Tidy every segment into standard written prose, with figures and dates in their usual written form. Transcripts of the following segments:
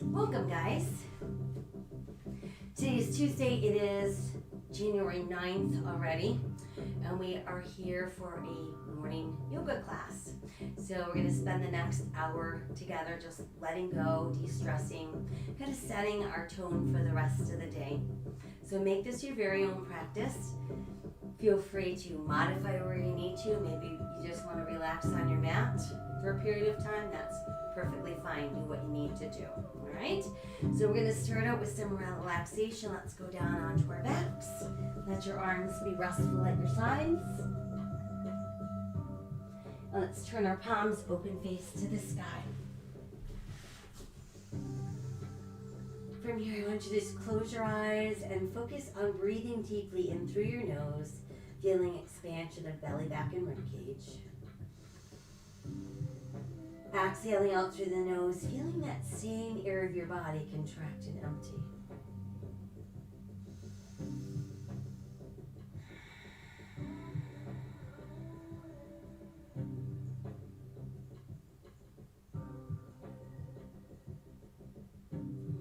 Welcome, guys. Today is Tuesday. It is January 9th already, and we are here for a morning yoga class. So we're going to spend the next hour together just letting go, de-stressing, kind of setting our tone for the rest of the day. So make this your very own practice. Feel free to modify where you need to. Maybe you just want to relax on your mat for a period of time. That's perfectly fine. Do what you need to do. All right? So we're going to start out with some relaxation. Let's go down onto our backs. Let your arms be restful at your sides. And let's turn our palms open face to the sky. From here, I want you to just close your eyes and focus on breathing deeply in through your nose, feeling expansion of belly, back, and ribcage. Exhaling out through the nose, feeling that same area of your body contract and empty.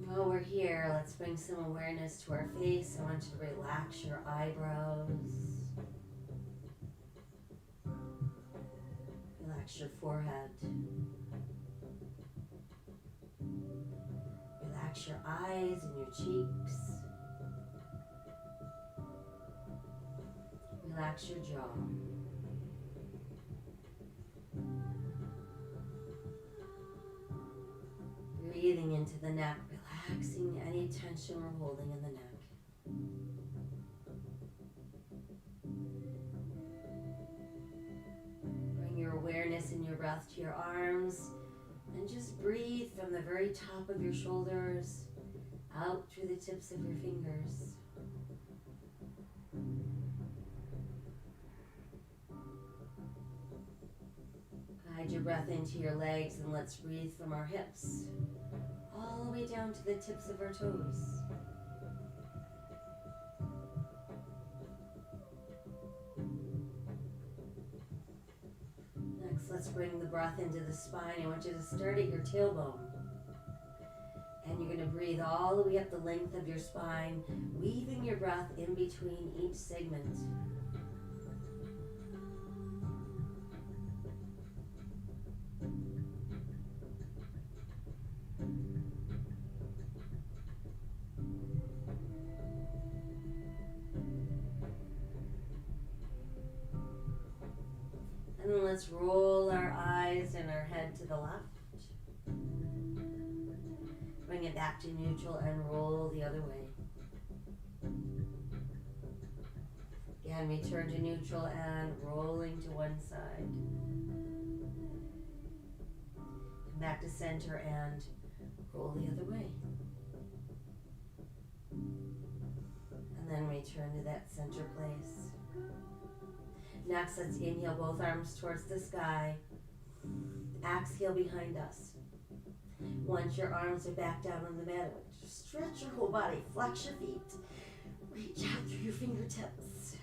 While we're here, let's bring some awareness to our face. I want you to relax your eyebrows. Relax your forehead. Relax your eyes and your cheeks. Relax your jaw. Breathing into the neck, relaxing any tension we're holding in the neck. Bring your awareness and your breath to your arms and just breathe from the very top of your shoulders out through the tips of your fingers. Guide your breath into your legs and let's breathe from our hips all the way down to the tips of our toes. Next, let's bring the breath into the spine. I want you to start at your tailbone. And you're going to breathe all the way up the length of your spine, weaving your breath in between each segment. And then let's roll our eyes and our head to the left. Bring it back to neutral and roll the other way. Again, return to neutral and rolling to one side. Come back to center and roll the other way. And then return to that center place. Next, let's inhale both arms towards the sky. Exhale behind us. Once your arms are back down on the mat, just stretch your whole body, flex your feet, reach out through your fingertips.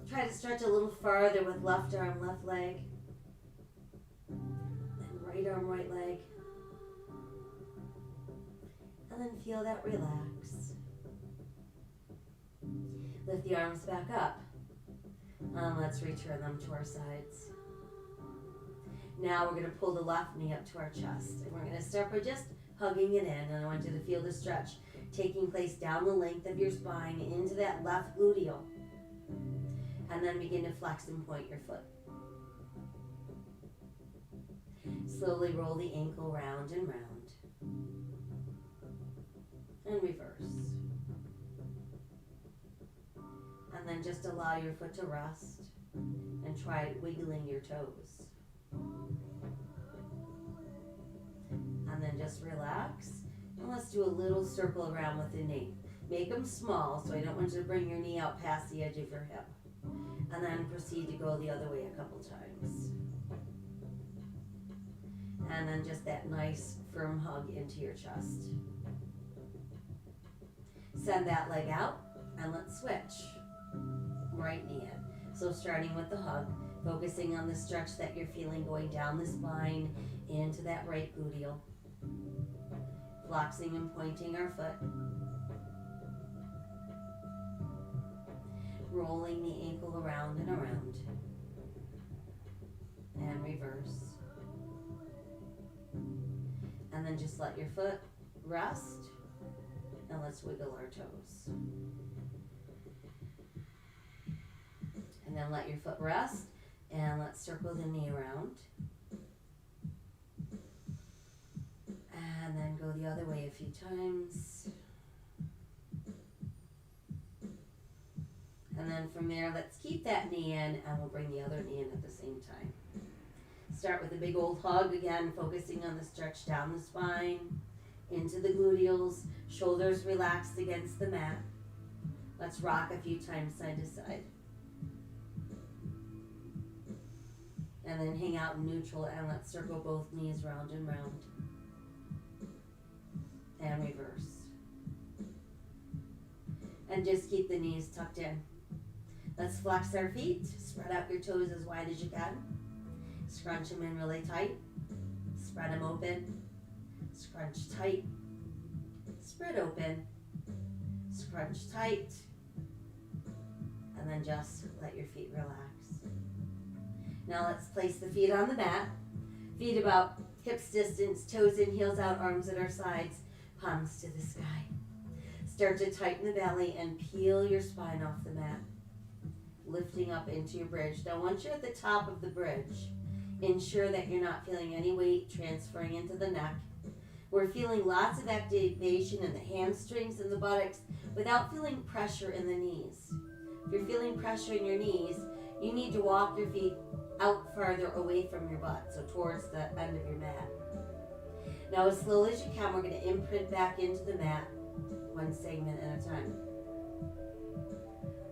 Try to stretch a little farther with left arm, left leg, then right arm, right leg, and then feel that relax. Lift the arms back up, and let's return them to our sides. Now we're going to pull the left knee up to our chest. And we're going to start by just hugging it in. And I want you to feel the stretch taking place down the length of your spine into that left gluteal. And then begin to flex and point your foot. Slowly roll the ankle round and round. And reverse. And then just allow your foot to rest. And try wiggling your toes. And then just relax. And let's do a little circle around with the knee. Make them small, so I don't want you to bring your knee out past the edge of your hip. And then proceed to go the other way a couple times. And then just that nice firm hug into your chest. Send that leg out and let's switch. Right knee in. So starting with the hug, focusing on the stretch that you're feeling going down the spine into that right gluteal. Flexing and pointing our foot. Rolling the ankle around and around. And reverse. And then just let your foot rest. And let's wiggle our toes. And then let your foot rest. And let's circle the knee around. And then go the other way a few times. And then from there, let's keep that knee in, and we'll bring the other knee in at the same time. Start with a big old hug, again, focusing on the stretch down the spine, into the gluteals, shoulders relaxed against the mat. Let's rock a few times side to side. And then hang out in neutral, and let's circle both knees round and round. And reverse. And just keep the knees tucked in. Let's flex our feet. Spread out your toes as wide as you can. Scrunch them in really tight. Spread them open. Scrunch tight. Spread open. Scrunch tight. And then just let your feet relax. Now let's place the feet on the mat. Feet about hips distance, toes in, heels out, arms at our sides, palms to the sky. Start to tighten the belly and peel your spine off the mat. Lifting up into your bridge. Now once you're at the top of the bridge, ensure that you're not feeling any weight transferring into the neck. We're feeling lots of activation in the hamstrings and the buttocks without feeling pressure in the knees. If you're feeling pressure in your knees, you need to walk your feet out farther away from your butt, so towards the end of your mat. Now as slowly as you can, we're going to imprint back into the mat, one segment at a time.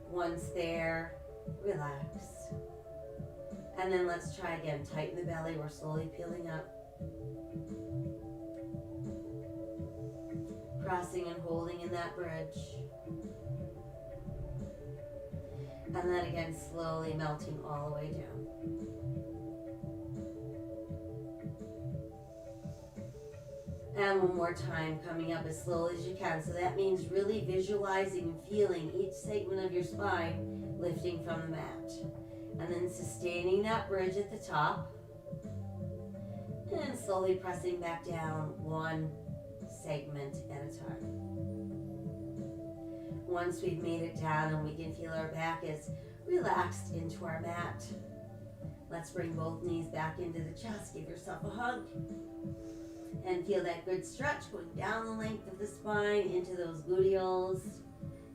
Once there, relax. And then let's try again. Tighten the belly. We're slowly peeling up. Crossing and holding in that bridge. And then again, slowly melting all the way down. And one more time, coming up as slowly as you can. So that means really visualizing and feeling each segment of your spine lifting from the mat. And then sustaining that bridge at the top. And slowly pressing back down one segment at a time. Once we've made it down and we can feel our back is relaxed into our mat, let's bring both knees back into the chest. Give yourself a hug. And feel that good stretch going down the length of the spine into those gluteals.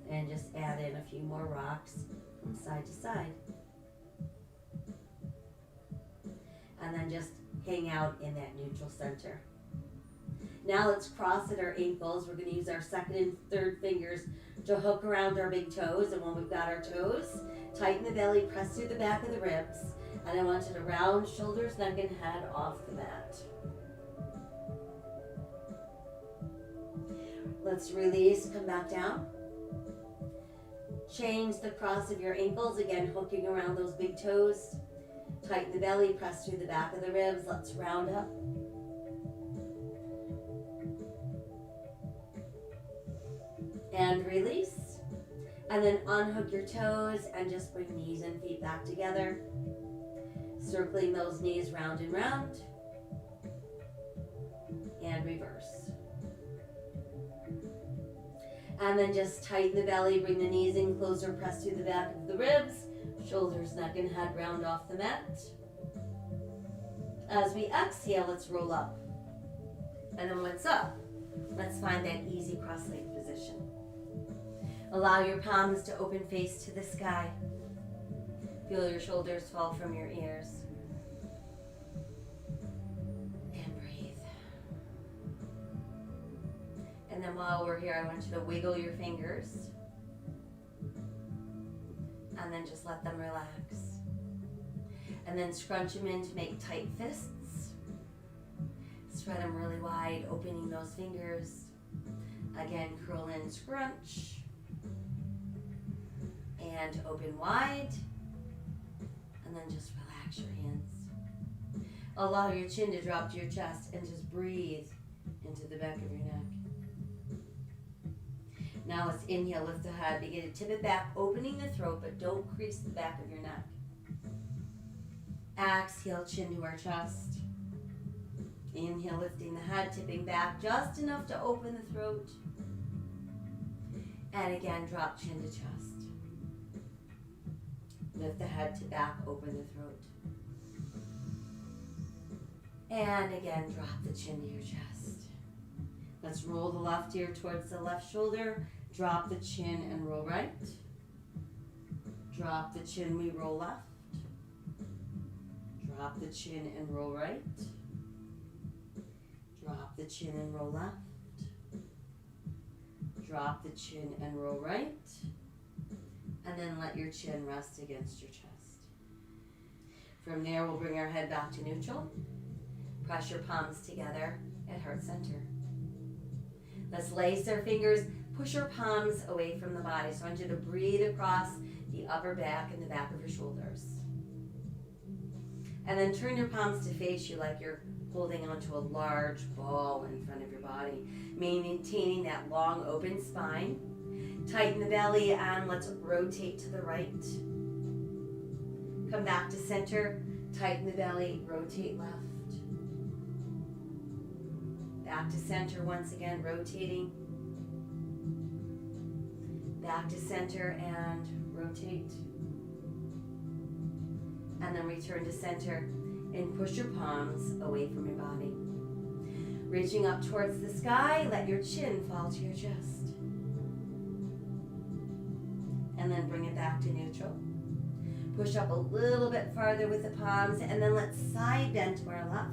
And just add in a few more rocks from side to side. And then just hang out in that neutral center. Now let's cross at our ankles. We're going to use our second and third fingers to hook around our big toes. And when we've got our toes, tighten the belly, press through the back of the ribs. And I want you to round shoulders, neck, and head off the mat. Let's release, come back down. Change the cross of your ankles, again hooking around those big toes. Tighten the belly, press through the back of the ribs. Let's round up. And release. And then unhook your toes and just bring knees and feet back together. Circling those knees round and round. And reverse. And then just tighten the belly, bring the knees in closer, press through the back of the ribs, shoulders, neck, and head round off the mat. As we exhale, let's roll up. And then once up, let's find that easy cross-legged position. Allow your palms to open face to the sky. Feel your shoulders fall from your ears. And then while we're here, I want you to wiggle your fingers. And then just let them relax. And then scrunch them in to make tight fists. Spread them really wide, opening those fingers. Again, curl in, scrunch. And open wide. And then just relax your hands. Allow your chin to drop to your chest and just breathe into the back of your neck. Now let's inhale, lift the head, begin to tip it back, opening the throat, but don't crease the back of your neck. Exhale, chin to our chest. Inhale, lifting the head, tipping back just enough to open the throat. And again, drop chin to chest. Lift the head to back, open the throat. And again, drop the chin to your chest. Let's roll the left ear towards the left shoulder. Drop the chin and roll right. Drop the chin, we roll left. Drop the chin and roll right. Drop the chin and roll left. Drop the chin and roll right. And then let your chin rest against your chest. From there, we'll bring our head back to neutral. Press your palms together at heart center. Let's lace our fingers, push our palms away from the body. So I want you to breathe across the upper back and the back of your shoulders. And then turn your palms to face you like you're holding onto a large ball in front of your body, maintaining that long open spine. Tighten the belly and let's rotate to the right. Come back to center, tighten the belly, rotate left. Back to center once again, rotating. Back to center and rotate. And then return to center and push your palms away from your body. Reaching up towards the sky, let your chin fall to your chest. And then bring it back to neutral. Push up a little bit farther with the palms, and then let's side bend to our left.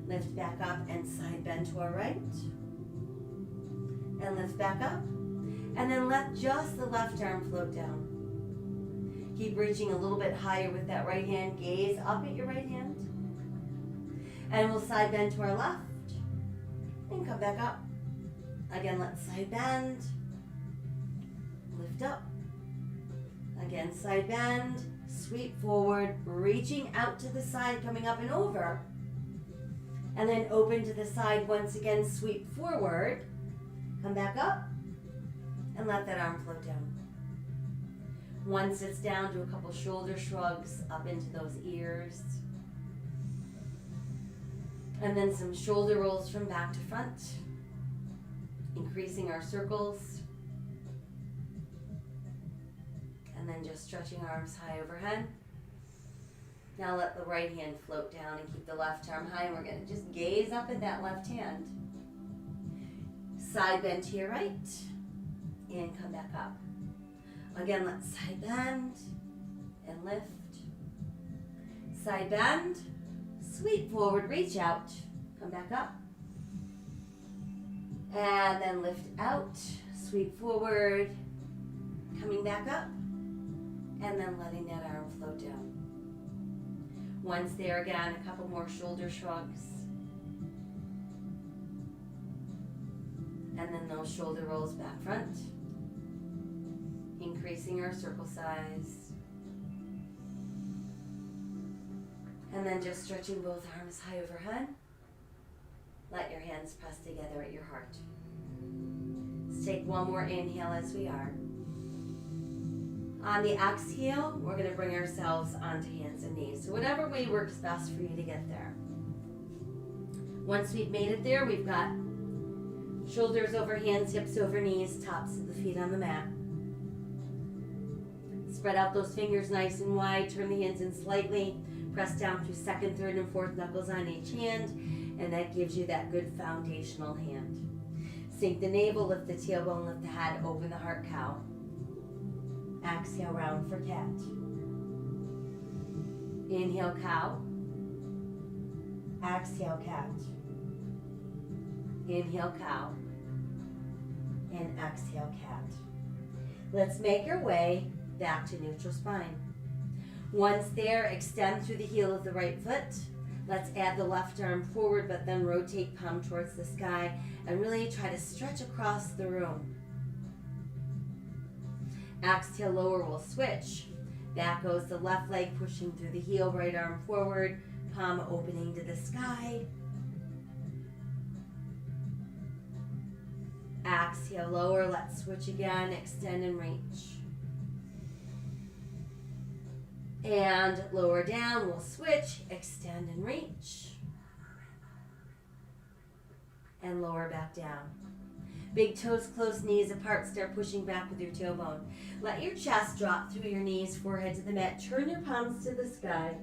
Lift back up and side bend to our right. And lift back up. And then let just the left arm float down. Keep reaching a little bit higher with that right hand. Gaze up at your right hand. And we'll side bend to our left. And come back up. Again, let's side bend. Lift up. Again, side bend. Sweep forward. Reaching out to the side, coming up and over. And then open to the side once again, sweep forward, come back up, and let that arm float down. One sits down, do a couple shoulder shrugs up into those ears. And then some shoulder rolls from back to front, increasing our circles. And then just stretching arms high overhead. Now let the right hand float down and keep the left arm high. And we're going to just gaze up at that left hand. Side bend to your right. And come back up. Again, let's side bend and lift. Side bend. Sweep forward, reach out. Come back up. And then lift out. Sweep forward. Coming back up. And then letting that arm float down. Once there, again, a couple more shoulder shrugs. And then those shoulder rolls back front. Increasing our circle size. And then just stretching both arms high overhead. Let your hands press together at your heart. Let's take one more inhale as we are. On the exhale, we're going to bring ourselves onto hands and knees. So whatever way works best for you to get there. Once we've made it there, we've got shoulders over hands, hips over knees, tops of the feet on the mat. Spread out those fingers nice and wide. Turn the hands in slightly. Press down through second, third, and fourth knuckles on each hand. And that gives you that good foundational hand. Sink the navel, lift the tailbone, lift the head, open the heart, cow. Exhale, round for cat. Inhale, cow. Exhale, cat. Inhale, cow. And exhale, cat. Let's make our way back to neutral spine. Once there, extend through the heel of the right foot. Let's add the left arm forward, but then rotate palm towards the sky and really try to stretch across the room. Exhale, lower, we'll switch. Back goes the left leg, pushing through the heel, right arm forward, palm opening to the sky. Exhale, lower. Let's switch again. Extend and reach. And lower down. We'll switch. Extend and reach. And lower back down. Big toes close, knees apart. Start pushing back with your tailbone. Let your chest drop through your knees, forehead to the mat. Turn your palms to the sky.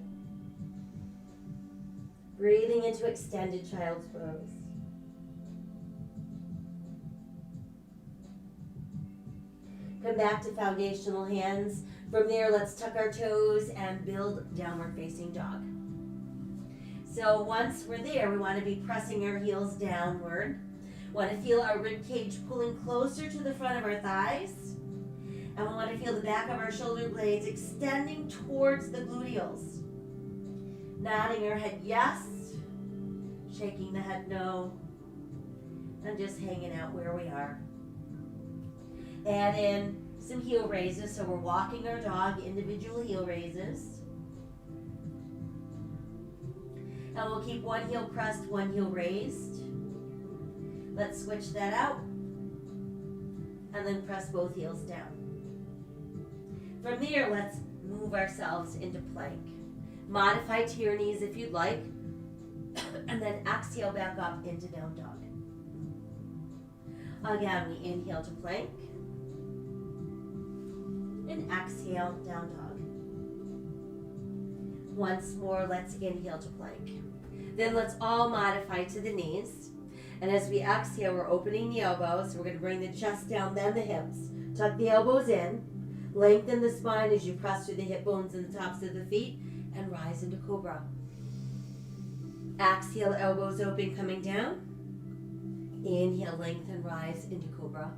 Breathing into extended child's pose. Come back to foundational hands. From there, let's tuck our toes and build downward facing dog. So once we're there, we want to be pressing our heels downward. Want to feel our rib cage pulling closer to the front of our thighs. And we want to feel the back of our shoulder blades extending towards the gluteals. Nodding our head yes, shaking the head no, and just hanging out where we are. Add in some heel raises, so we're walking our dog, individual heel raises. And we'll keep one heel pressed, one heel raised. Let's switch that out. And then press both heels down. From there, let's move ourselves into plank. Modify to your knees if you'd like. And then exhale back up into down dog. Again, we inhale to plank. And exhale, down dog. Once more, let's inhale to plank. Then let's all modify to the knees. And as we exhale, we're opening the elbows. So we're going to bring the chest down, then the hips. Tuck the elbows in. Lengthen the spine as you press through the hip bones and the tops of the feet. And rise into cobra. Exhale, elbows open, coming down. Inhale, lengthen, rise into cobra.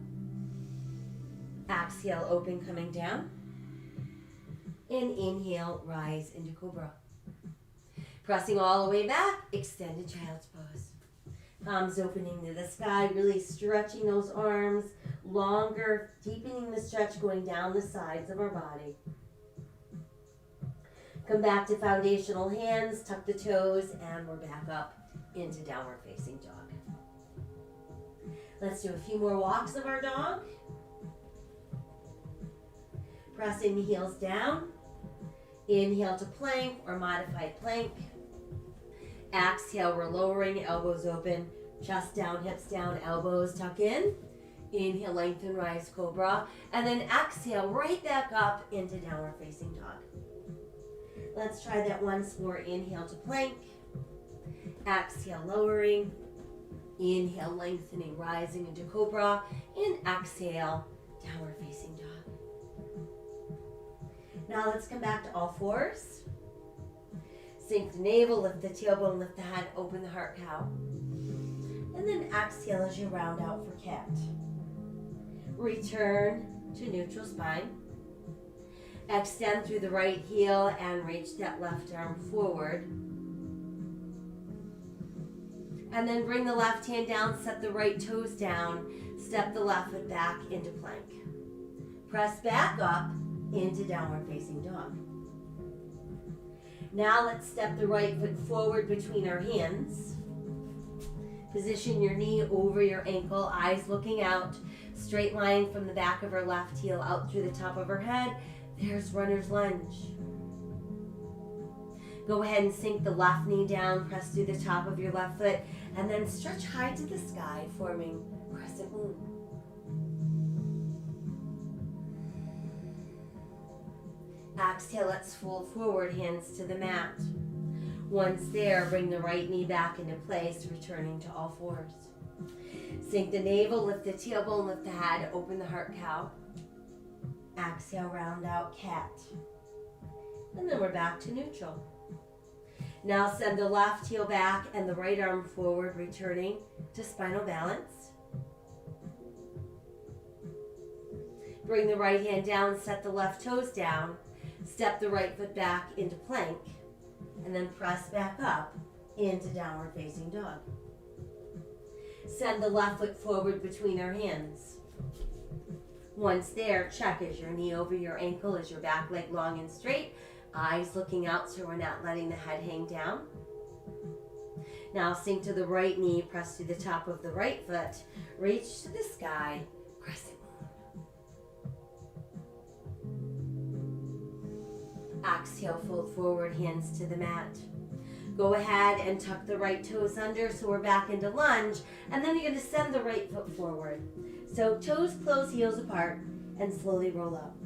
Exhale, open, coming down. And inhale, rise into cobra. Pressing all the way back, extended child's pose. Palms opening to the sky, really stretching those arms longer, deepening the stretch going down the sides of our body. Come back to foundational hands, tuck the toes, and we're back up into downward facing dog. Let's do a few more walks of our dog. Pressing the heels down. Inhale to plank or modified plank. Exhale, we're lowering, elbows open, chest down, hips down, elbows tuck in. Inhale, lengthen, rise, cobra. And then exhale, right back up into downward facing dog. Let's try that once more. Inhale to plank. Exhale, lowering. Inhale, lengthening, rising into cobra. And exhale, downward facing dog. Now let's come back to all fours. Sink the navel, lift the tailbone, lift the head, open the heart cow. And then exhale as you round out for cat. Return to neutral spine. Extend through the right heel and reach that left arm forward. And then bring the left hand down, set the right toes down, step the left foot back into plank. Press back up into downward facing dog. Now let's step the right foot forward between our hands. Position your knee over your ankle, eyes looking out. Straight line from the back of her left heel out through the top of her head. There's runner's lunge. Go ahead and sink the left knee down, press through the top of your left foot, and then stretch high to the sky, forming crescent moon. Exhale, let's fold forward, hands to the mat. Once there, bring the right knee back into place, returning to all fours. Sink the navel, lift the tailbone, lift the head, open the heart cow. Exhale, round out cat. And then we're back to neutral. Now send the left heel back and the right arm forward, returning to spinal balance. Bring the right hand down, set the left toes down, step the right foot back into plank, and then press back up into downward facing dog. Send the left foot forward between our hands. Once there, check, is your knee over your ankle, is your back leg long and straight, eyes looking out so we're not letting the head hang down. Now sink to the right knee, press to the top of the right foot, reach to the sky, crescent moon. Exhale, fold forward, hands to the mat. Go ahead and tuck the right toes under so we're back into lunge, and then you're going to send the right foot forward. So toes close, heels apart, and slowly roll up.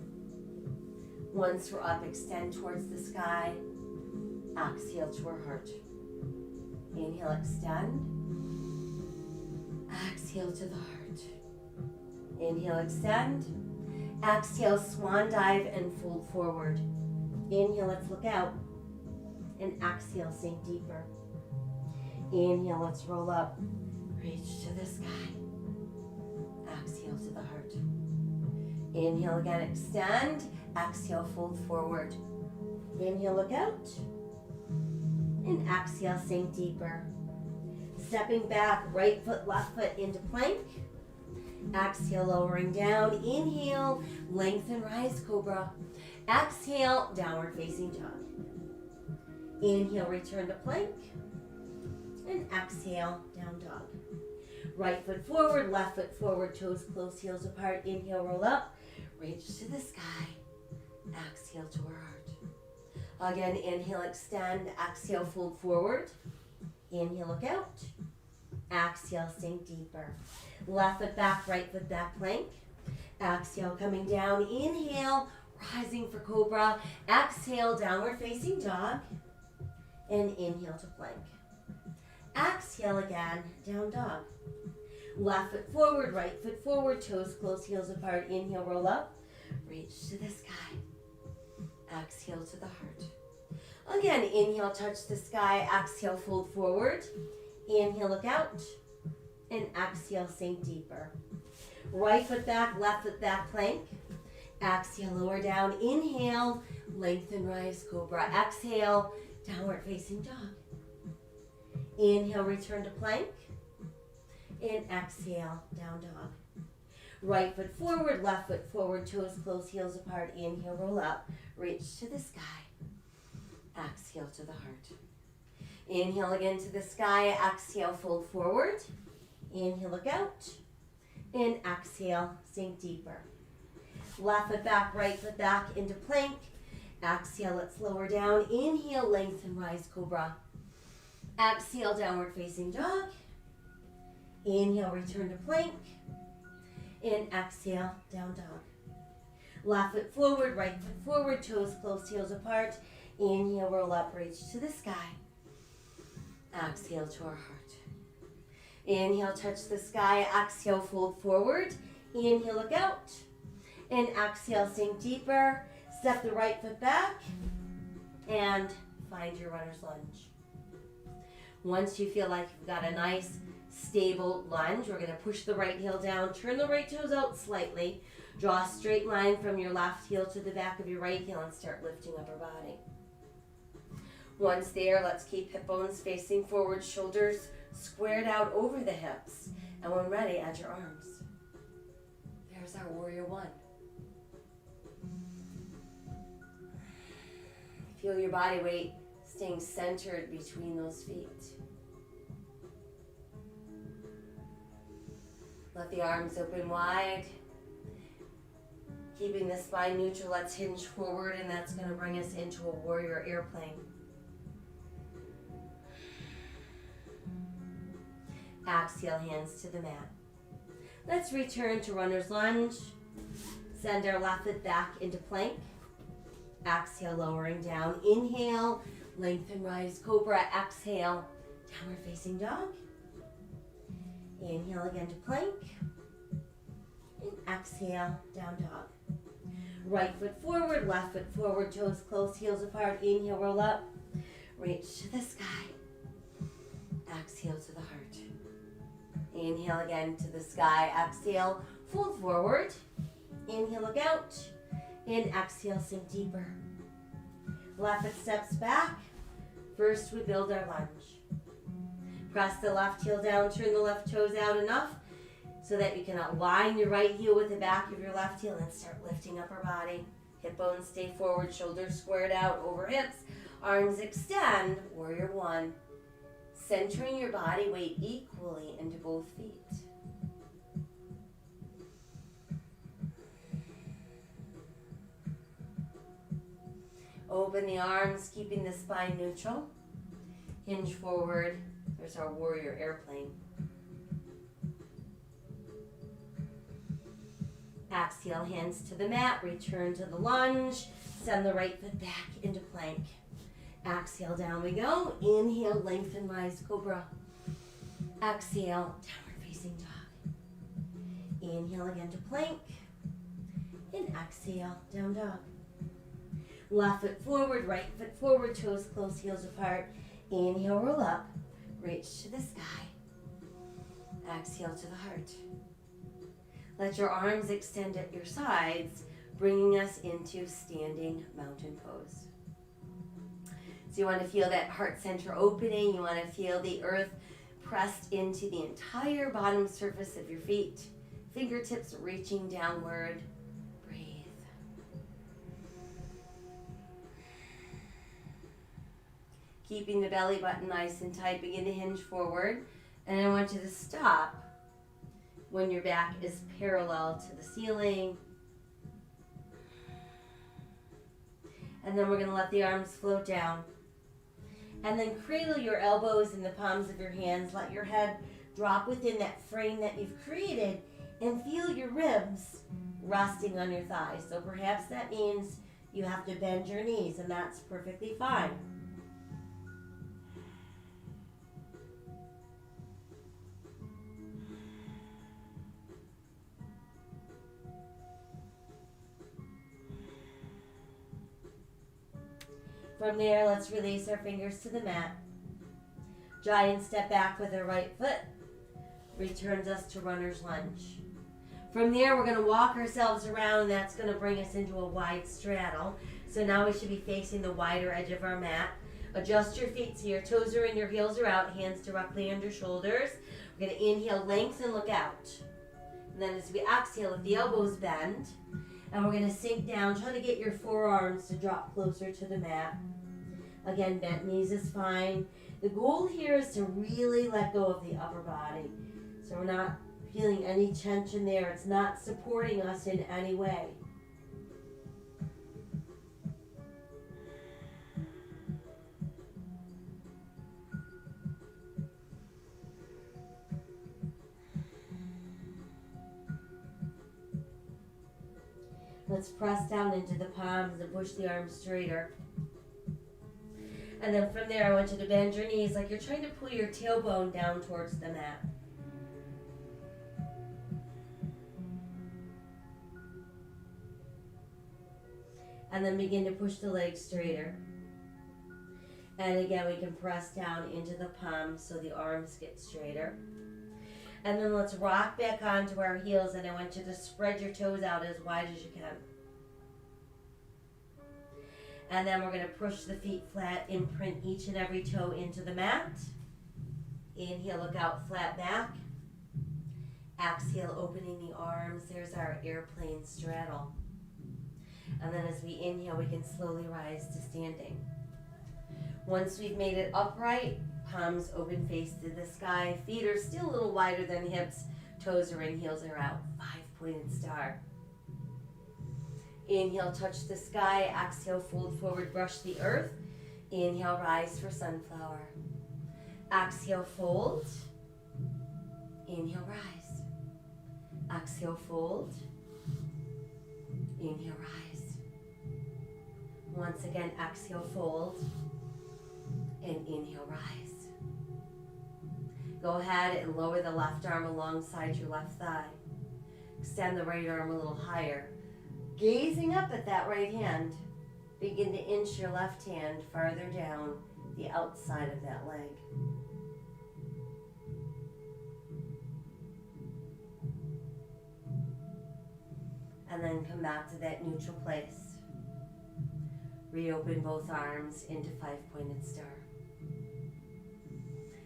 Once we're up, extend towards the sky. Exhale to our heart. Inhale, extend. Exhale to the heart. Inhale, extend. Exhale, swan dive and fold forward. Inhale, let's look out. And exhale, sink deeper. Inhale, let's roll up. Reach to the sky. Exhale to the heart. Inhale again, extend. Exhale, fold forward. Inhale, look out. And exhale, sink deeper. Stepping back, right foot, left foot into plank. Exhale, lowering down. Inhale, lengthen, rise, cobra. Exhale, downward facing dog. Inhale, return to plank. And exhale, down dog. Right foot forward, left foot forward, toes close, heels apart. Inhale, roll up, reach to the sky. Exhale to our heart. Again, inhale, extend. Exhale, fold forward. Inhale, look out. Exhale, sink deeper. Left foot back, right foot back, plank. Exhale, coming down. Inhale, rising for cobra. Exhale, downward facing dog. And inhale to plank. Exhale again, down dog. Left foot forward, right foot forward, toes close, heels apart. Inhale, roll up, reach to the sky. Exhale to the heart. Again, inhale, touch the sky. Exhale, fold forward. Inhale, look out. And exhale, sink deeper. Right foot back, left foot back, plank. Exhale, lower down. Inhale, lengthen, rise, cobra. Exhale, downward facing dog. Inhale, return to plank. And exhale, down dog. Right foot forward, left foot forward, toes close, heels apart. Inhale, roll up, reach to the sky. Exhale to the heart. Inhale again to the sky. Exhale, fold forward. Inhale, look out. And exhale, sink deeper. Left foot back, right foot back into plank. Exhale, let's lower down. Inhale, lengthen, rise, cobra. Exhale, downward facing dog. Inhale, return to plank. And exhale, down dog. Left foot forward, right foot forward, toes close, heels apart. Inhale, roll up, reach to the sky. Exhale to our heart. Inhale, touch the sky. Exhale, fold forward. Inhale, look out. And exhale, sink deeper. Step the right foot back. And find your runner's lunge. Once you feel like you've got a nice, stable lunge, we're going to push the right heel down. Turn the right toes out slightly. Draw a straight line from your left heel to the back of your right heel and start lifting upper body. Once there, let's keep hip bones facing forward, shoulders squared out over the hips. And when ready, add your arms. There's our warrior one. Feel your body weight staying centered between those feet. Let the arms open wide. Keeping the spine neutral, let's hinge forward, and that's going to bring us into a warrior airplane. Exhale, hands to the mat. Let's return to runner's lunge. Send our left foot back into plank. Exhale, lowering down. Inhale, lengthen, rise, cobra. Exhale, downward facing dog. Inhale again to plank. And exhale, down dog. Right foot forward, left foot forward, toes close, heels apart. Inhale, roll up. Reach to the sky. Exhale to the heart. Inhale again to the sky. Exhale, fold forward. Inhale, look out. And exhale, sink deeper. Left foot steps back. First, we build our lunge. Press the left heel down, turn the left toes out enough so that you can align your right heel with the back of your left heel and start lifting upper body. Hip bones stay forward, shoulders squared out over hips. Arms extend, warrior one. centering your body weight equally into both feet. Open the arms, keeping the spine neutral. Hinge forward. There's our warrior airplane. Exhale, hands to the mat. Return to the lunge. Send the right foot back into plank. Exhale, down we go. Inhale, lengthen, rise, cobra. Exhale, downward facing dog. Inhale again to plank. And exhale, down dog. Left foot forward, right foot forward, toes close, heels apart. Inhale, roll up, reach to the sky. Exhale to the heart. Let your arms extend at your sides, bringing us into standing mountain pose. So you want to feel that heart center opening. You want to feel the earth pressed into the entire bottom surface of your feet. Fingertips reaching downward. Keeping the belly button nice and tight, begin to hinge forward. And I want you to stop when your back is parallel to the ceiling. And then we're going to let the arms float down. And then cradle your elbows in the palms of your hands. Let your head drop within that frame that you've created and feel your ribs resting on your thighs. So perhaps that means you have to bend your knees, and that's perfectly fine. From there, let's release our fingers to the mat. Giant step back with our right foot. Returns us to runner's lunge. From there, we're going to walk ourselves around, and that's going to bring us into a wide straddle. So now we should be facing the wider edge of our mat. Adjust your feet so your toes are in, your heels are out, hands directly under shoulders. We're going to inhale, lengthen, look out. And then as we exhale, let the elbows bend. And we're going to sink down. Try to get your forearms to drop closer to the mat. Again, bent knees is fine. The goal here is to really let go of the upper body. So we're not feeling any tension there. It's not supporting us in any way. Let's press down into the palms and push the arms straighter. And then from there, I want you to bend your knees like you're trying to pull your tailbone down towards the mat. And then begin to push the legs straighter. And again, we can press down into the palms so the arms get straighter. And then let's rock back onto our heels, and I want you to spread your toes out as wide as you can. And then we're going to push the feet flat, imprint each and every toe into the mat. Inhale, look out, flat back. Exhale, opening the arms. There's our airplane straddle. And then as we inhale, we can slowly rise to standing. Once we've made it upright, palms open, face to the sky. Feet are still a little wider than hips. Toes are in, heels are out. 5-pointed star. Inhale, touch the sky. Exhale, fold forward, brush the earth. Inhale, rise for sunflower. Exhale, fold. Inhale, rise. Exhale, fold. Inhale, rise. Once again, exhale, fold. And inhale, rise. Go ahead and lower the left arm alongside your left thigh. Extend the right arm a little higher. Gazing up at that right hand, begin to inch your left hand farther down the outside of that leg. And then come back to that neutral place. Reopen both arms into 5-pointed star.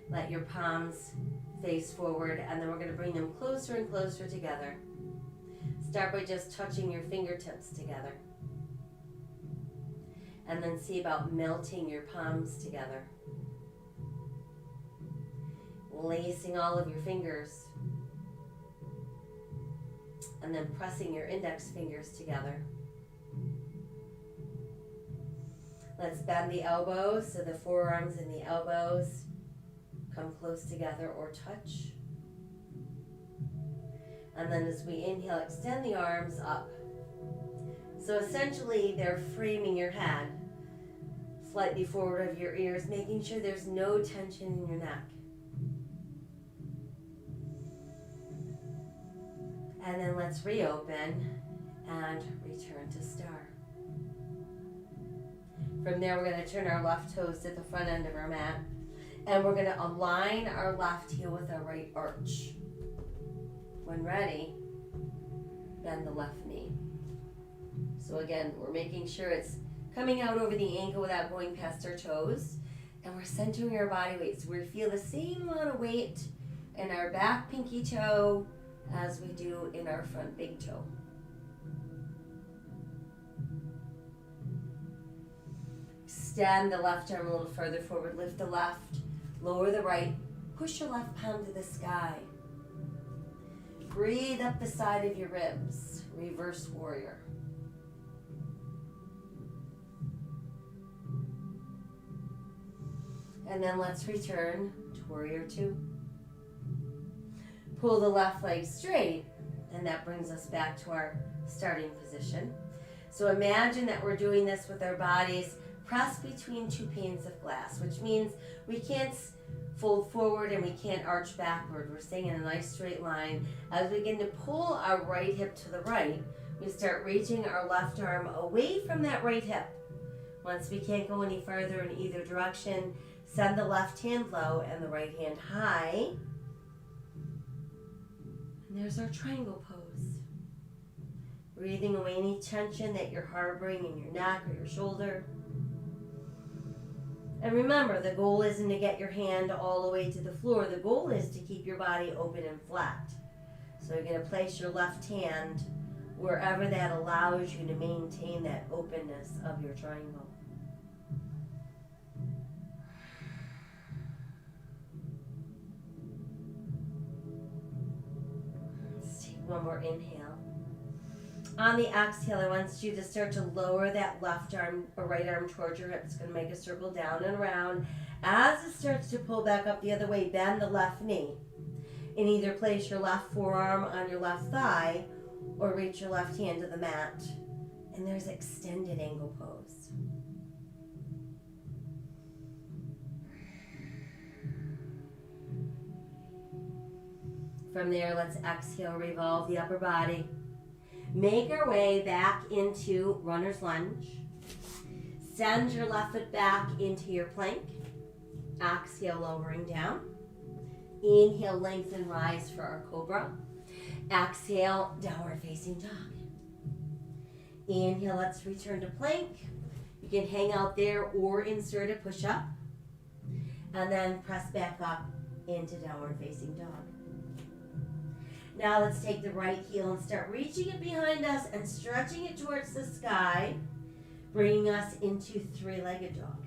Let your palms face forward, and then we're going to bring them closer and closer together. Start by just touching your fingertips together. And then see about melting your palms together. lacing all of your fingers. And then pressing your index fingers together. Let's bend the elbows so the forearms and the elbows come close together or touch. And then as we inhale, extend the arms up. So essentially, they're framing your head slightly forward of your ears, making sure there's no tension in your neck. And then let's reopen and return to star. From there, we're going to turn our left toes to the front end of our mat. And we're going to align our left heel with our right arch. When ready, bend the left knee. So again, we're making sure it's coming out over the ankle without going past our toes. And we're centering our body weight. So we feel the same amount of weight in our back pinky toe as we do in our front big toe. Extend the left arm a little further forward. Lift the left, lower the right. Push your left palm to the sky. Breathe up the side of your ribs. Reverse warrior. And then let's return to warrior two. Pull the left leg straight, and that brings us back to our starting position. So imagine that we're doing this with our bodies pressed between two panes of glass, which means we can't fold forward and we can't arch backward. We're staying in a nice straight line. As we begin to pull our right hip to the right, we start reaching our left arm away from that right hip. Once we can't go any farther in either direction, send the left hand low and the right hand high. And there's our triangle pose. Breathing away any tension that you're harboring in your neck or your shoulder. And remember, the goal isn't to get your hand all the way to the floor. The goal is to keep your body open and flat. So you're going to place your left hand wherever that allows you to maintain that openness of your triangle. Let's take one more inhale. On the exhale, I want you to start to lower that left arm or right arm towards your hip. It's going to make a circle down and around. As it starts to pull back up the other way, bend the left knee. And either place your left forearm on your left thigh or reach your left hand to the mat. And there's extended angle pose. From there, let's exhale, revolve the upper body. Make our way back into runner's lunge. Send your left foot back into your plank. Exhale, lowering down. Inhale, lengthen, rise for our cobra. Exhale, downward facing dog. Inhale, let's return to plank. You can hang out there or insert a push-up. And then press back up into downward facing dog. Now let's take the right heel and start reaching it behind us and stretching it towards the sky, bringing us into three-legged dog.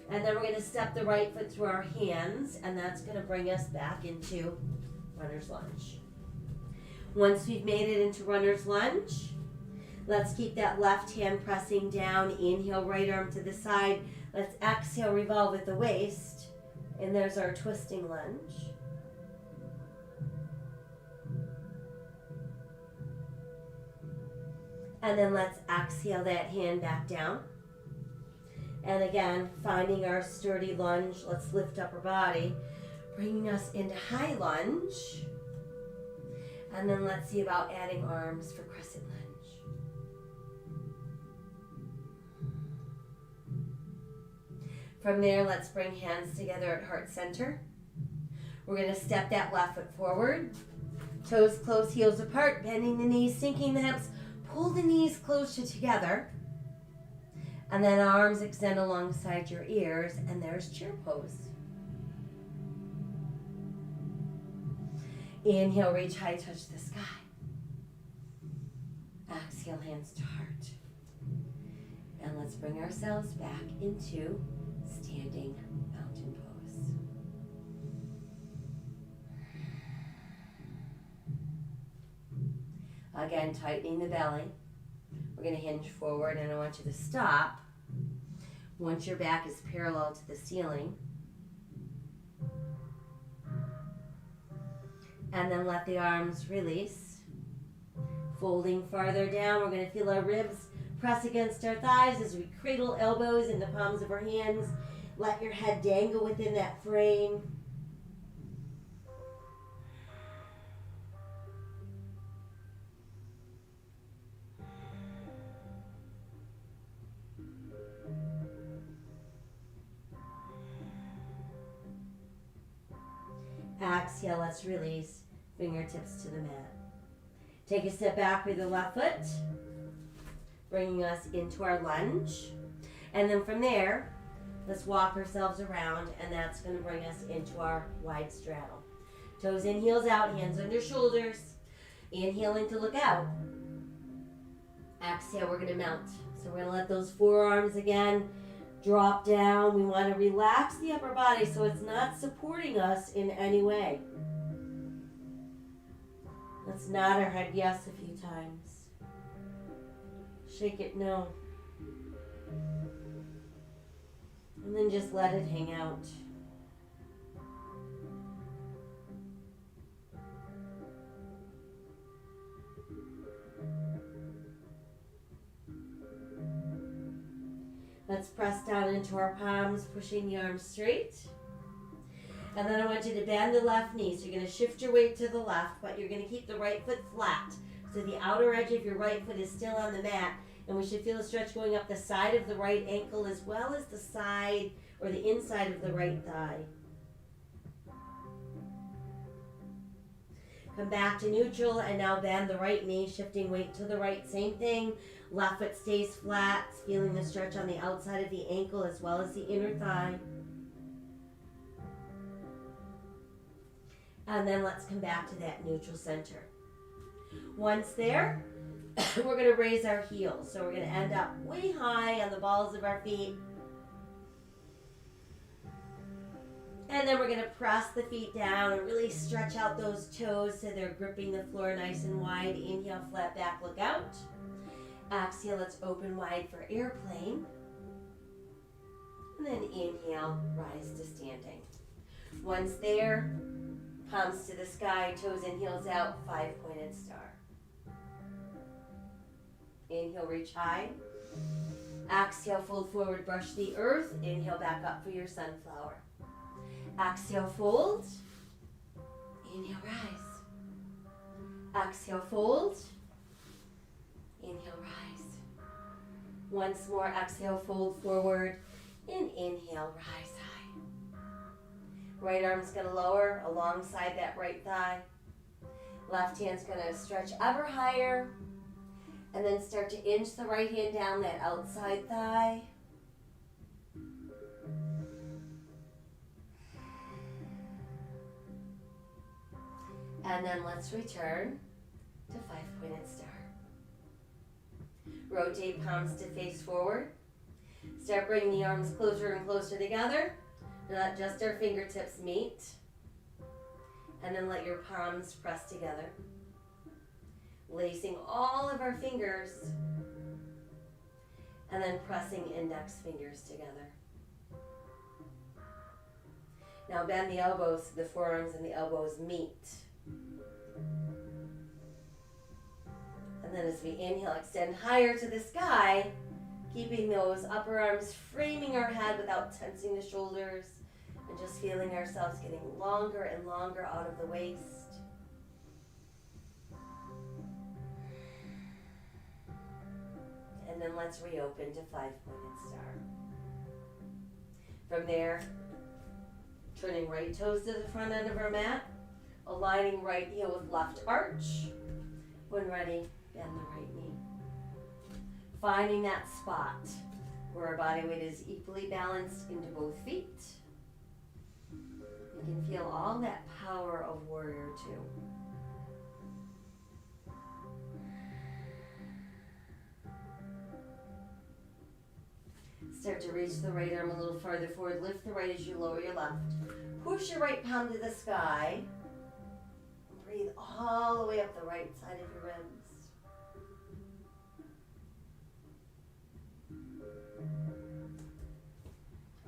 And then we're going to step the right foot through our hands, and that's going to bring us back into runner's lunge. Once we've made it into runner's lunge, let's keep that left hand pressing down. Inhale, right arm to the side. Let's exhale, revolve at the waist. And there's our twisting lunge. And then let's exhale that hand back down. And again, finding our sturdy lunge, let's lift up our body, bringing us into high lunge. And then let's see about adding arms for crescent lunge. From there, let's bring hands together at heart center. We're going to step that left foot forward. Toes close, heels apart, bending the knees, sinking the hips. Pull the knees closer together. And then arms extend alongside your ears, and there's chair pose. Inhale, reach high, touch the sky. Exhale, hands to heart. And let's bring ourselves back into standing mountain pose. Again, tightening the belly. We're going to hinge forward, and I want you to stop once your back is parallel to the ceiling. And then let the arms release. Folding farther down, we're going to feel our ribs press against our thighs as we cradle elbows in the palms of our hands. Let your head dangle within that frame. Exhale, let's release. Fingertips to the mat. Take a step back with the left foot, bringing us into our lunge. And then from there, let's walk ourselves around, and that's going to bring us into our wide straddle. Toes in, heels out, hands under shoulders. Inhaling to look out. Exhale, we're going to mount. So we're going to let those forearms again drop down. We want to relax the upper body so it's not supporting us in any way. Let's nod our head yes a few times. Shake it no. And then just let it hang out. Let's press down into our palms, pushing the arms straight. And then I want you to bend the left knee. So you're going to shift your weight to the left, but you're going to keep the right foot flat. So the outer edge of your right foot is still on the mat. And we should feel a stretch going up the side of the right ankle as well as the side or the inside of the right thigh. Come back to neutral and now bend the right knee, shifting weight to the right. Same thing. Left foot stays flat, feeling the stretch on the outside of the ankle as well as the inner thigh. And then let's come back to that neutral center. Once there, we're going to raise our heels. So we're going to end up way high on the balls of our feet. And then we're going to press the feet down and really stretch out those toes so they're gripping the floor nice and wide. Inhale, flat back, look out. Exhale, let's open wide for airplane. And then inhale, rise to standing. Once there, palms to the sky, toes in, heels out, 5-pointed star. Inhale, reach high. Exhale, fold forward, brush the earth. Inhale, back up for your sunflower. Exhale, fold. Inhale, rise. Exhale, fold. Inhale, rise. Once more, exhale, fold forward. And inhale, rise high. Right arm's going to lower alongside that right thigh. Left hand's going to stretch ever higher. And then start to inch the right hand down that outside thigh. And then let's return to 5-pointed star. Rotate palms to face forward. Start bringing the arms closer and closer together. Let just our fingertips meet. And then let your palms press together. Lacing all of our fingers. And then pressing index fingers together. Now bend the elbows, the forearms and the elbows meet. And then as we inhale, extend higher to the sky, keeping those upper arms framing our head without tensing the shoulders, and just feeling ourselves getting longer and longer out of the waist. And then let's reopen to 5-pointed star. From there, turning right toes to the front end of our mat, aligning right heel with left arch. When ready, bend the right knee. Finding that spot where our body weight is equally balanced into both feet. You can feel all that power of warrior two. Start to reach the right arm a little farther forward. Lift the right as you lower your left. Push your right palm to the sky. Breathe all the way up the right side of your ribs.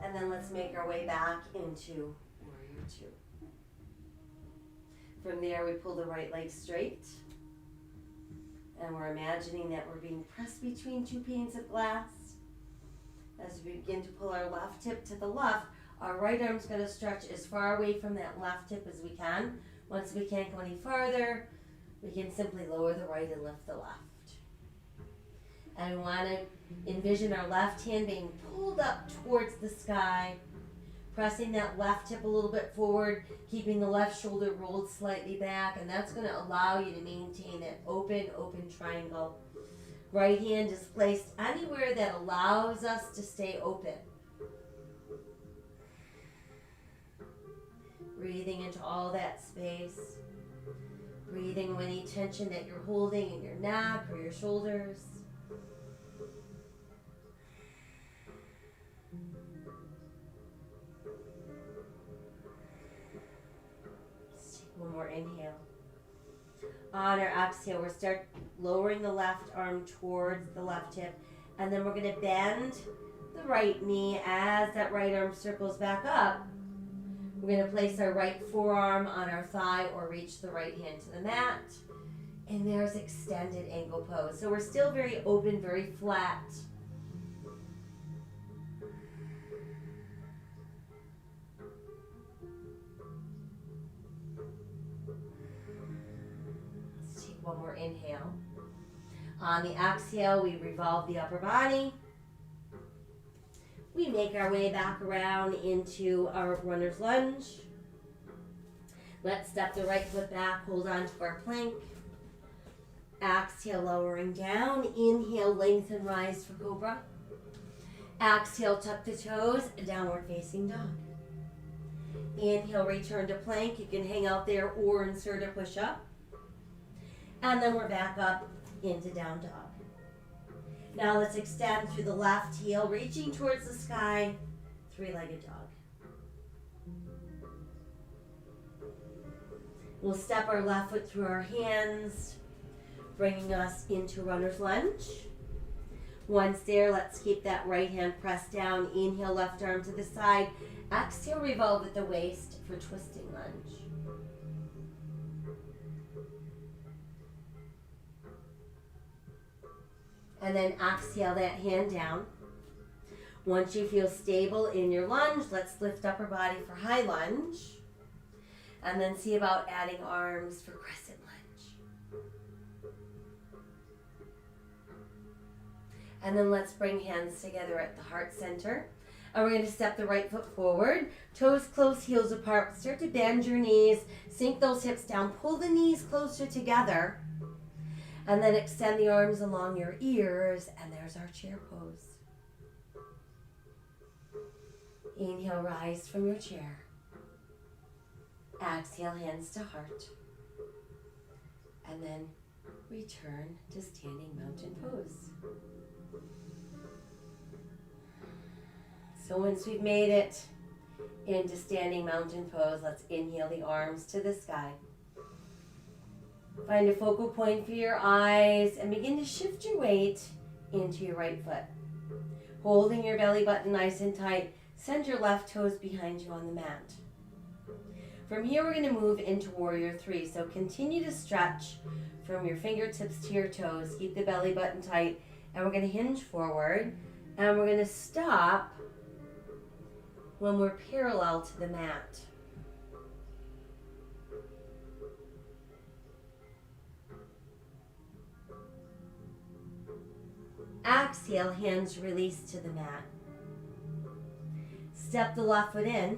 And then let's make our way back into Warrior Two. From there, we pull the right leg straight. And we're imagining that we're being pressed between two panes of glass. As we begin to pull our left hip to the left, our right arm's going to stretch as far away from that left hip as we can. Once we can't go any farther, we can simply lower the right and lift the left. And we want to envision our left hand being pulled up towards the sky, pressing that left hip a little bit forward, keeping the left shoulder rolled slightly back, and that's going to allow you to maintain that open triangle. Right hand is placed anywhere that allows us to stay open. Breathing into all that space. Breathing with any tension that you're holding in your neck or your shoulders. Let's take one more inhale. On our exhale, we'll start lowering the left arm towards the left hip, and then we're going to bend the right knee as that right arm circles back up. We're going to place our right forearm on our thigh or reach the right hand to the mat, and there's extended angle pose. So we're still very open, very flat. One more inhale. On the exhale, we revolve the upper body. We make our way back around into our runner's lunge. Let's step the right foot back, hold on to our plank. Exhale, lowering down. Inhale, lengthen, rise for cobra. Exhale, tuck the toes, downward facing dog. Inhale, return to plank. You can hang out there or insert a push-up. And then we're back up into down dog. Now let's extend through the left heel, reaching towards the sky, three-legged dog. We'll step our left foot through our hands, bringing us into runner's lunge. Once there, let's keep that right hand pressed down. Inhale, left arm to the side. Exhale, revolve at the waist for twisting lunge. And then exhale that hand down. Once you feel stable in your lunge, let's lift upper body for high lunge. And then see about adding arms for crescent lunge. And then let's bring hands together at the heart center. And we're going to step the right foot forward. Toes close, heels apart. Start to bend your knees. Sink those hips down. Pull the knees closer together. And then extend the arms along your ears, and there's our chair pose. Inhale, rise from your chair. Exhale, hands to heart. And then return to standing mountain pose. So once we've made it into standing mountain pose, let's inhale the arms to the sky. Find a focal point for your eyes and begin to shift your weight into your right foot. Holding your belly button nice and tight, send your left toes behind you on the mat. From here, we're going to move into Warrior Three. So continue to stretch from your fingertips to your toes. Keep the belly button tight, and we're going to hinge forward, and we're going to stop when we're parallel to the mat. Exhale, hands release to the mat. Step the left foot in,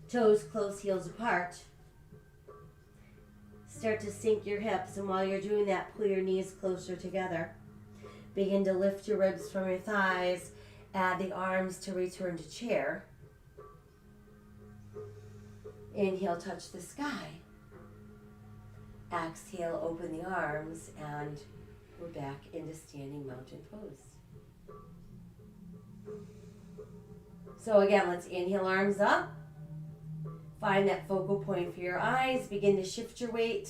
toes close, heels apart. Start to sink your hips, and while you're doing that, pull your knees closer together. Begin to lift your ribs from your thighs. Add the arms to return to chair. Inhale, touch the sky. Exhale, open the arms, and we're back into standing mountain pose. So again, let's inhale, arms up. Find that focal point for your eyes. Begin to shift your weight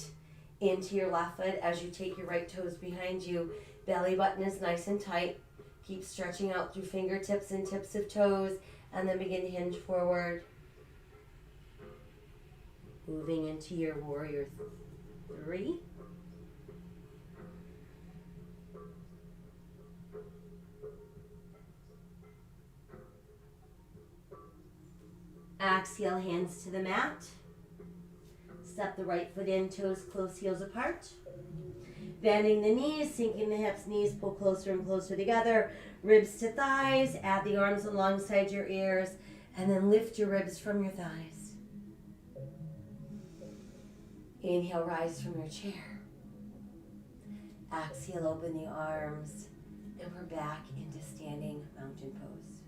into your left foot as you take your right toes behind you. Belly button is nice and tight. Keep stretching out through fingertips and tips of toes, and then begin to hinge forward. Moving into your warrior 3. Exhale, hands to the mat. Step the right foot in, toes close, heels apart. Bending the knees, sinking the hips, knees pull closer and closer together. Ribs to thighs, add the arms alongside your ears, and then lift your ribs from your thighs. Inhale, rise from your chair. Exhale, open the arms, and we're back into standing mountain pose.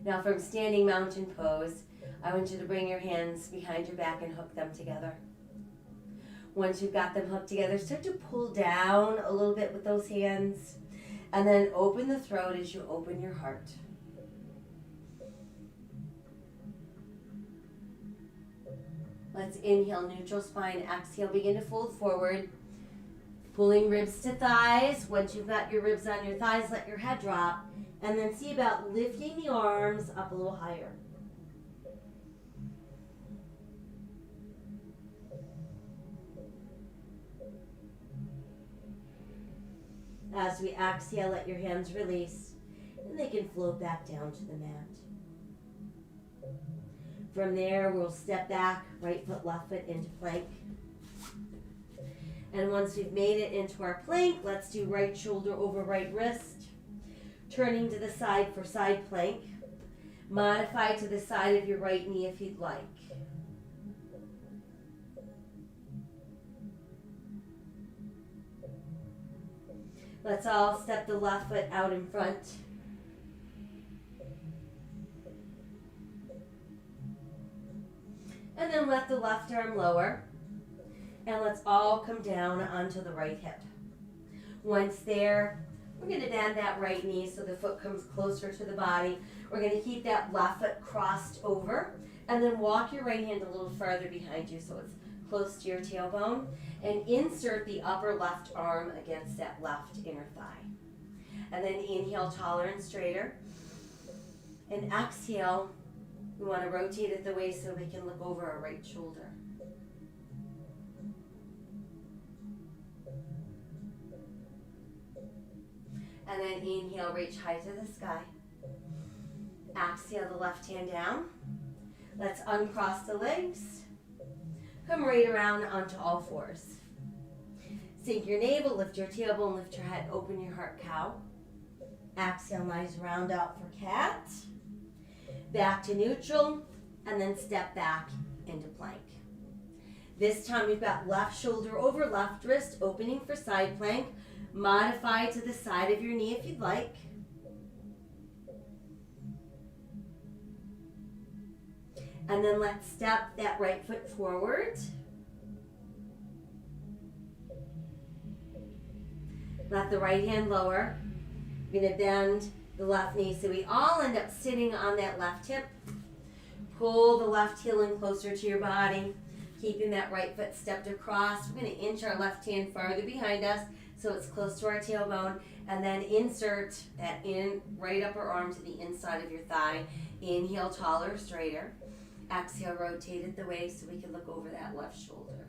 Now from standing mountain pose, I want you to bring your hands behind your back and hook them together. Once you've got them hooked together, start to pull down a little bit with those hands, and then open the throat as you open your heart. Let's inhale, neutral spine. Exhale, begin to fold forward, pulling ribs to thighs. Once you've got your ribs on your thighs, let your head drop. And then see about lifting the arms up a little higher. As we exhale, let your hands release, and they can float back down to the mat. From there, we'll step back, right foot, left foot into plank. And once we've made it into our plank, let's do right shoulder over right wrist. Turning to the side for side plank. Modify to the side of your right knee if you'd like. Let's all step the left foot out in front. And then let the left arm lower. And let's all come down onto the right hip. Once there, we're going to bend that right knee so the foot comes closer to the body. We're going to keep that left foot crossed over, and then walk your right hand a little farther behind you so it's close to your tailbone, and insert the upper left arm against that left inner thigh. And then inhale, taller and straighter. And exhale, we want to rotate at the waist so we can look over our right shoulder. And then inhale, reach high to the sky. Exhale the left hand down. Let's uncross the legs. Come right around onto all fours. Sink your navel, lift your tailbone, lift your head, open your heart, cow. Exhale, nice round out for cat. Back to neutral, and then step back into plank. This time we've got left shoulder over left wrist, opening for side plank. Modify to the side of your knee if you'd like. And then let's step that right foot forward. Let the right hand lower. We're going to bend the left knee so we all end up sitting on that left hip. Pull the left heel in closer to your body, keeping that right foot stepped across. We're going to inch our left hand farther behind us so it's close to our tailbone, and then insert that right upper arm to the inside of your thigh. Inhale, taller, straighter. Exhale, rotate at the waist so we can look over that left shoulder.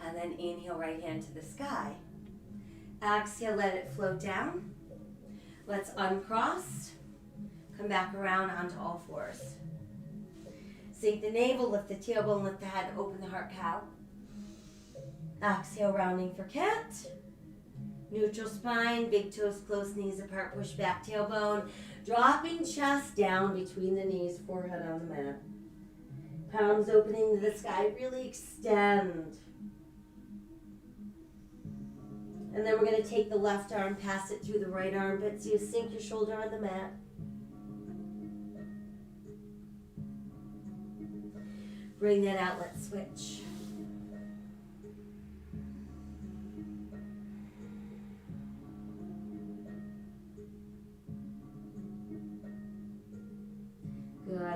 And then inhale, right hand to the sky. Exhale, let it float down. Let's uncross. Come back around onto all fours. Sink the navel, lift the tailbone, lift the head, open the heart, cow. Exhale, rounding for cat. Neutral spine, big toes close, knees apart, push back tailbone. Dropping chest down between the knees, forehead on the mat. Palms opening to the sky, really extend. And then we're going to take the left arm, pass it through the right armpit so you sink your shoulder on the mat. Bring that out, let's switch.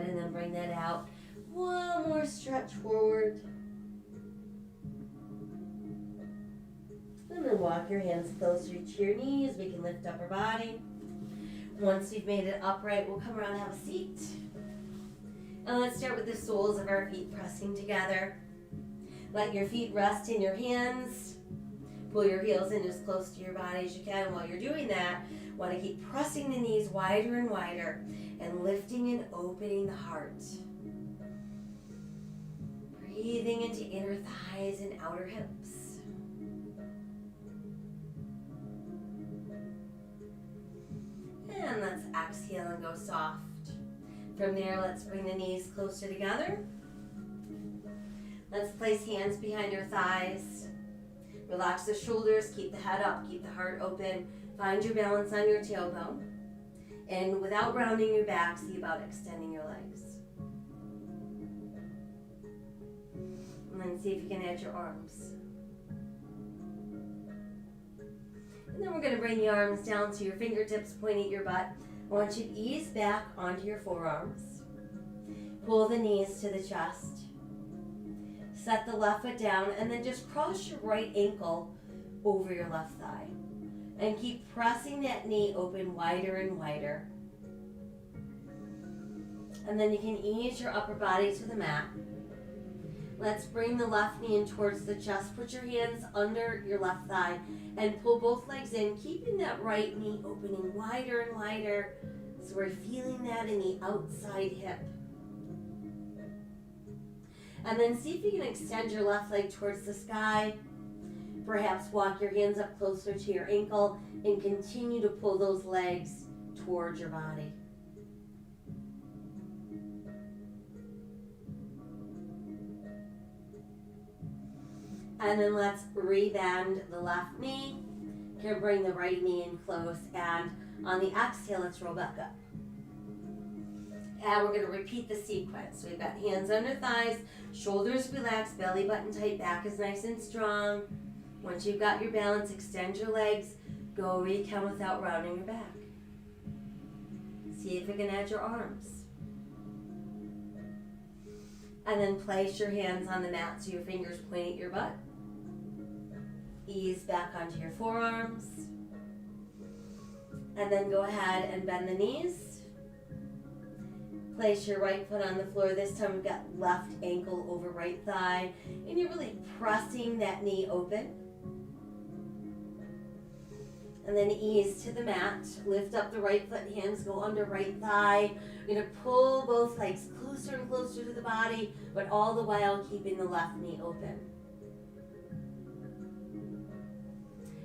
Good, and then bring that out. One more stretch forward. And then walk your hands closer to your knees. We can lift up our body. Once you've made it upright, we'll come around and have a seat. And let's start with the soles of our feet pressing together. Let your feet rest in your hands. Pull your heels in as close to your body as you can. While you're doing that, want to keep pressing the knees wider and wider and lifting and opening the heart. Breathing into inner thighs and outer hips. And let's exhale and go soft. From there, let's bring the knees closer together. Let's place hands behind our thighs. Relax the shoulders, keep the head up, keep the heart open. Find your balance on your tailbone. And without rounding your back, see about extending your legs. And then see if you can add your arms. And then we're going to bring the arms down so your fingertips point at your butt. I want you to ease back onto your forearms. Pull the knees to the chest. Set the left foot down and then just cross your right ankle over your left thigh. And keep pressing that knee open wider and wider. And then you can ease your upper body to the mat. Let's bring the left knee in towards the chest. Put your hands under your left thigh and pull both legs in, keeping that right knee opening wider and wider. So we're feeling that in the outside hip. And then see if you can extend your left leg towards the sky. Perhaps walk your hands up closer to your ankle and continue to pull those legs towards your body. And then let's rebend the left knee. Here, bring the right knee in close. And on the exhale, let's roll back up. And we're going to repeat the sequence. So we've got hands under thighs, shoulders relaxed, belly button tight, back is nice and strong. Once you've got your balance, extend your legs. Go where you can without rounding your back. See if you can add your arms. And then place your hands on the mat so your fingers point at your butt. Ease back onto your forearms. And then go ahead and bend the knees. Place your right foot on the floor. This time we've got left ankle over right thigh. And you're really pressing that knee open. And then ease to the mat. Lift up the right foot, hands go under right thigh. You're going to pull both legs closer and closer to the body, but all the while keeping the left knee open.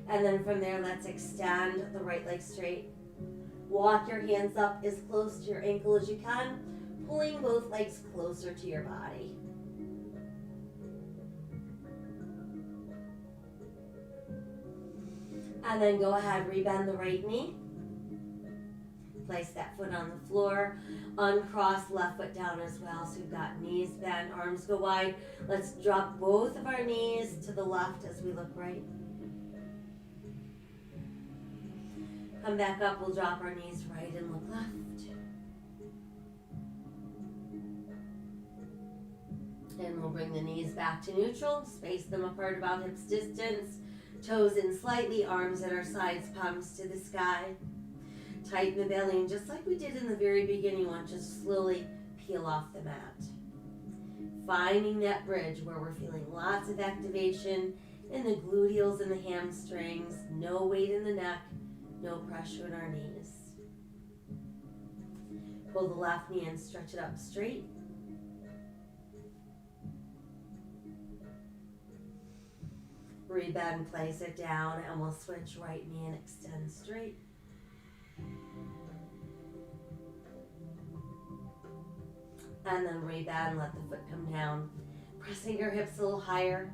And then from there, let's extend the right leg straight. Walk your hands up as close to your ankle as you can, pulling both legs closer to your body. And then go ahead, rebend the right knee. Place that foot on the floor. Uncross left foot down as well. So we've got knees bent, arms go wide. Let's drop both of our knees to the left as we look right. Come back up, we'll drop our knees right and look left. And we'll bring the knees back to neutral. Space them apart about hips distance. Toes in slightly, arms at our sides, palms to the sky. Tighten the belly, and just like we did in the very beginning, want to slowly peel off the mat. Finding that bridge where we're feeling lots of activation in the gluteals and the hamstrings, no weight in the neck, no pressure in our knees. Pull the left knee and stretch it up straight. Rebend, place it down, and we'll switch right knee and extend straight. And then rebend, let the foot come down. Pressing your hips a little higher.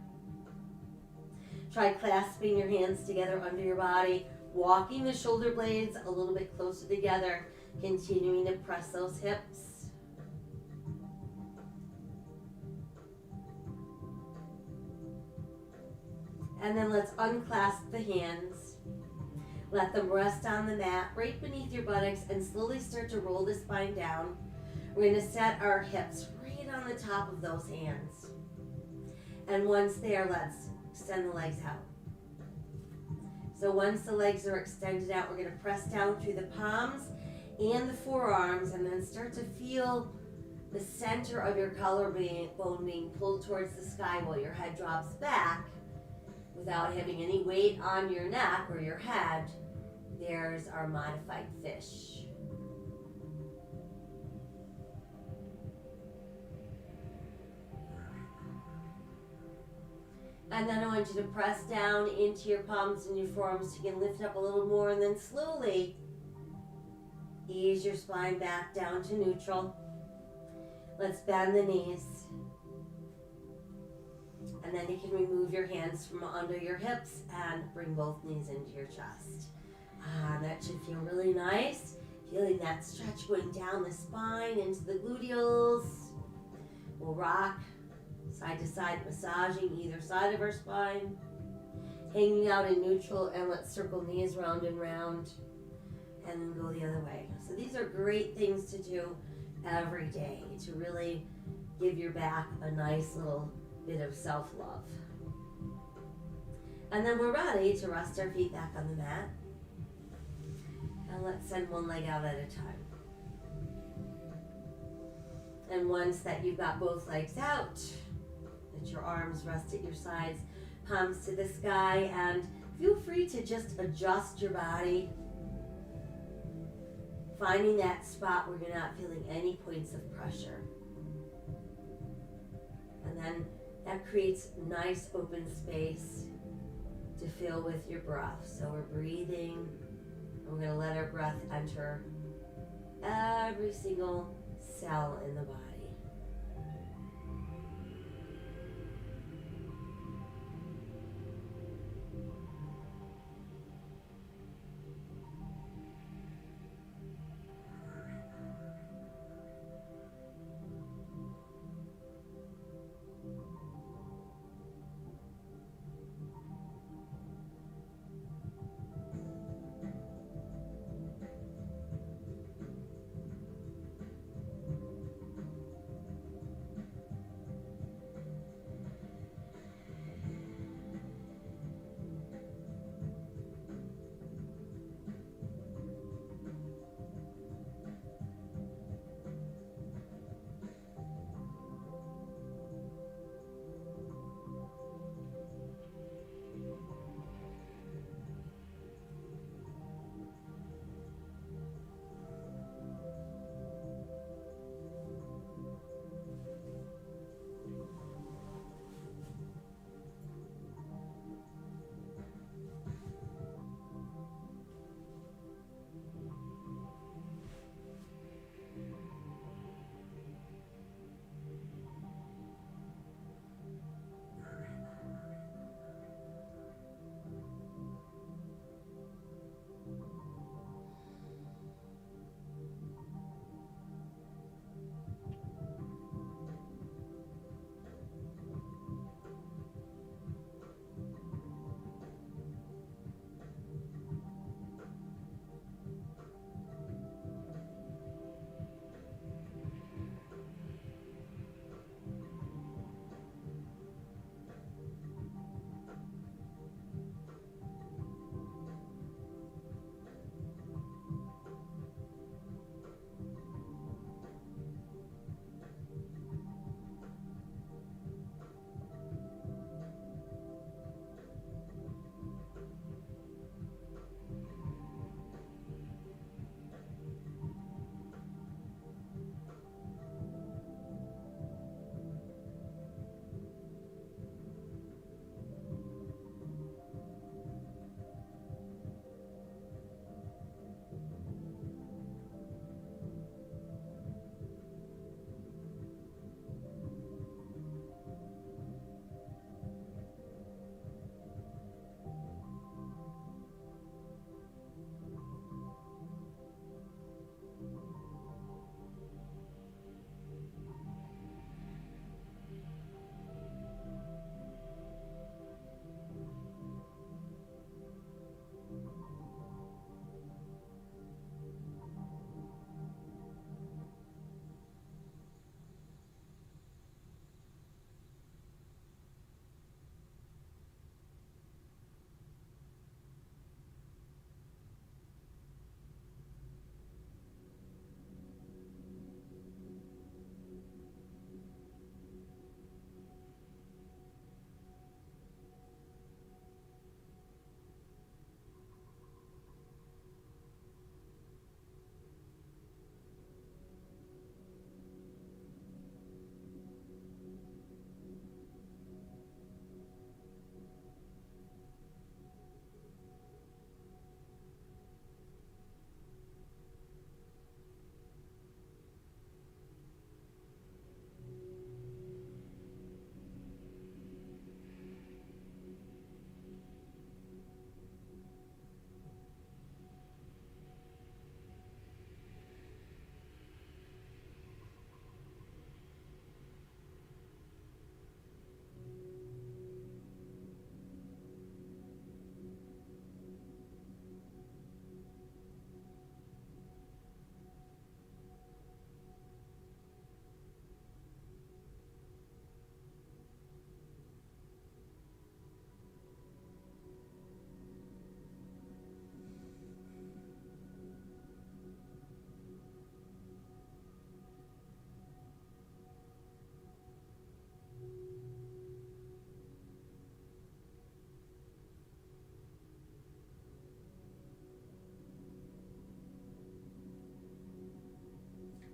Try clasping your hands together under your body, walking the shoulder blades a little bit closer together, continuing to press those hips. And then let's unclasp the hands. Let them rest on the mat right beneath your buttocks and slowly start to roll the spine down. We're going to set our hips right on the top of those hands. And once there, let's extend the legs out. So once the legs are extended out, we're going to press down through the palms and the forearms, and then start to feel the center of your collarbone being pulled towards the sky while your head drops back without having any weight on your neck or your head. There's our modified fish. And then I want you to press down into your palms and your forearms. You can lift up a little more, and then slowly ease your spine back down to neutral. Let's bend the knees. And then you can remove your hands from under your hips and bring both knees into your chest. That should feel really nice. Feeling that stretch going down the spine into the gluteals. We'll rock side to side, massaging either side of our spine. Hanging out in neutral, and let's circle knees round and round. And then go the other way. So these are great things to do every day to really give your back a nice little bit of self-love. And then we're ready to rest our feet back on the mat. And let's send one leg out at a time. And once that you've got both legs out, let your arms rest at your sides, palms to the sky, and feel free to just adjust your body, finding that spot where you're not feeling any points of pressure. And then that creates nice open space to fill with your breath. So we're breathing, and we're going to let our breath enter every single cell in the body.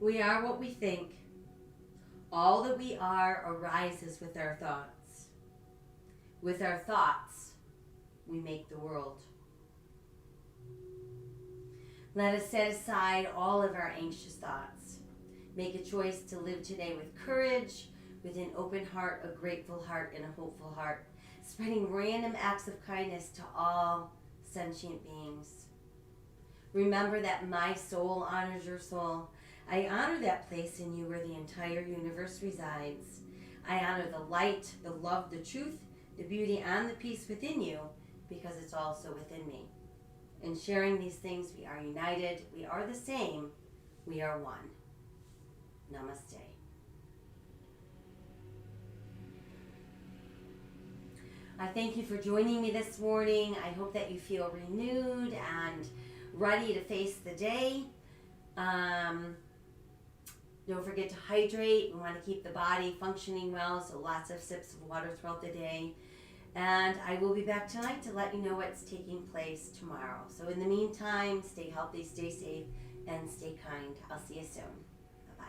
We are what we think. All that we are arises with our thoughts. With our thoughts, we make the world. Let us set aside all of our anxious thoughts. Make a choice to live today with courage, with an open heart, a grateful heart, and a hopeful heart, spreading random acts of kindness to all sentient beings. Remember that my soul honors your soul. I honor that place in you where the entire universe resides. I honor the light, the love, the truth, the beauty, and the peace within you because it's also within me. In sharing these things, we are united, we are the same, we are one. Namaste. I thank you for joining me this morning. I hope that you feel renewed and ready to face the day. Don't forget to hydrate. We want to keep the body functioning well, so lots of sips of water throughout the day. And I will be back tonight to let you know what's taking place tomorrow. So in the meantime, stay healthy, stay safe, and stay kind. I'll see you soon. Bye-bye.